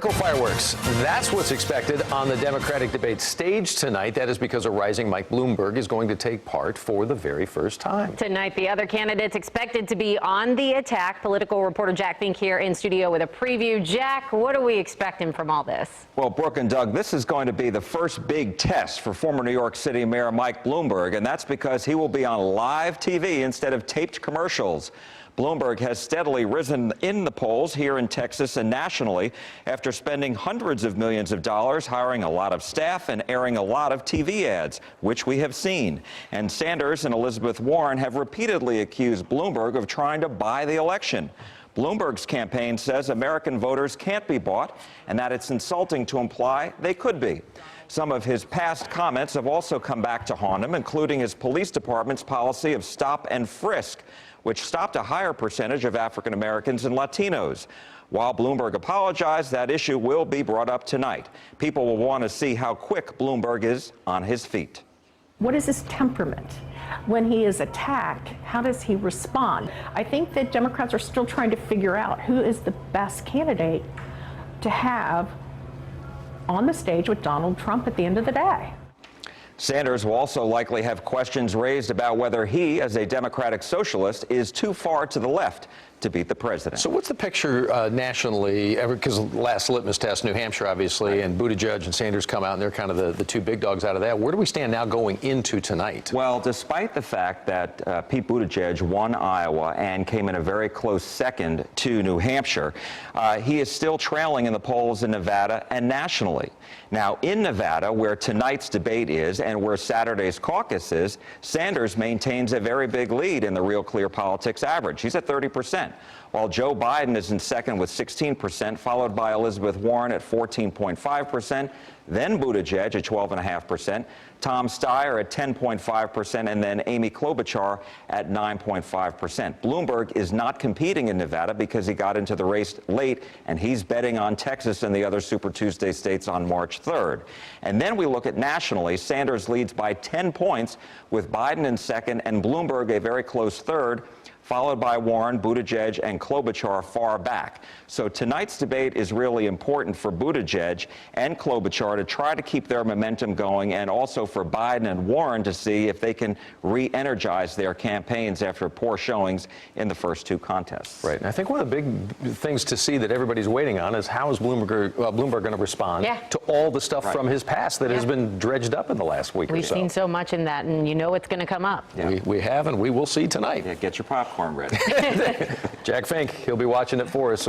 Fireworks. That's what's expected on the Democratic debate stage tonight. That is because a rising Mike Bloomberg is going to take part for the very first time. Tonight, the other candidates expected to be on the attack. Political reporter Jack Fink here in studio with a preview. Jack, what are we expecting from all this? Well, Brooke and Doug, this is going to be the first big test for former New York City Mayor Mike Bloomberg, and that's because he will be on live TV instead of taped commercials. Bloomberg has steadily risen in the polls here in Texas and nationally after spending hundreds of millions of dollars hiring a lot of staff and airing a lot of TV ads, which we have seen. And Sanders and Elizabeth Warren have repeatedly accused Bloomberg of trying to buy the election. Bloomberg's campaign says American voters can't be bought and that it's insulting to imply they could be. Some of his past comments have also come back to haunt him, including his police department's policy of stop and frisk, which stopped a higher percentage of African Americans and Latinos. While Bloomberg apologized, that issue will be brought up tonight. People will want to see how quick Bloomberg is on his feet. What is his temperament? When he is attacked, how does he respond? I think that Democrats are still trying to figure out who is the best candidate to have on the stage with Donald Trump at the end of the day. Sanders will also likely have questions raised about whether he, as a Democratic socialist, is too far to the left to beat the president. So what's the picture nationally? Because last litmus test, New Hampshire, obviously, and Buttigieg and Sanders come out, and they're kind of the two big dogs out of that. Where do we stand now going into tonight? Well, despite the fact that Pete Buttigieg won Iowa and came in a very close second to New Hampshire, he is still trailing in the polls in Nevada and nationally. Now, in Nevada, where tonight's debate is and where Saturday's caucus is, Sanders maintains a very big lead in the Real Clear Politics average. He's at 30%, while Joe Biden is in second with 16%, followed by Elizabeth Warren at 14.5%, then Buttigieg at 12.5%, Tom Steyer at 10.5%, and then Amy Klobuchar at 9.5%. Bloomberg is not competing in Nevada because he got into the race late, and he's betting on Texas and the other Super Tuesday states on March 3rd. And then we look at nationally. Sanders leads by 10 points with Biden in second and Bloomberg a very close third, followed by Warren, Buttigieg, and Klobuchar far back. So tonight's debate is really important for Buttigieg and Klobuchar to try to keep their momentum going, and also for Biden and Warren to see if they can re-energize their campaigns after poor showings in the first two contests. Right. And I think one of the big things to see that everybody's waiting on is how is Bloomberg going to respond to all the stuff from his past that has been dredged up in the last week or so. We've seen so much in that, and you know it's going to come up. We have, and we will see tonight. Yeah, get your popcorn ready. Jack Fink, he'll be watching it for us.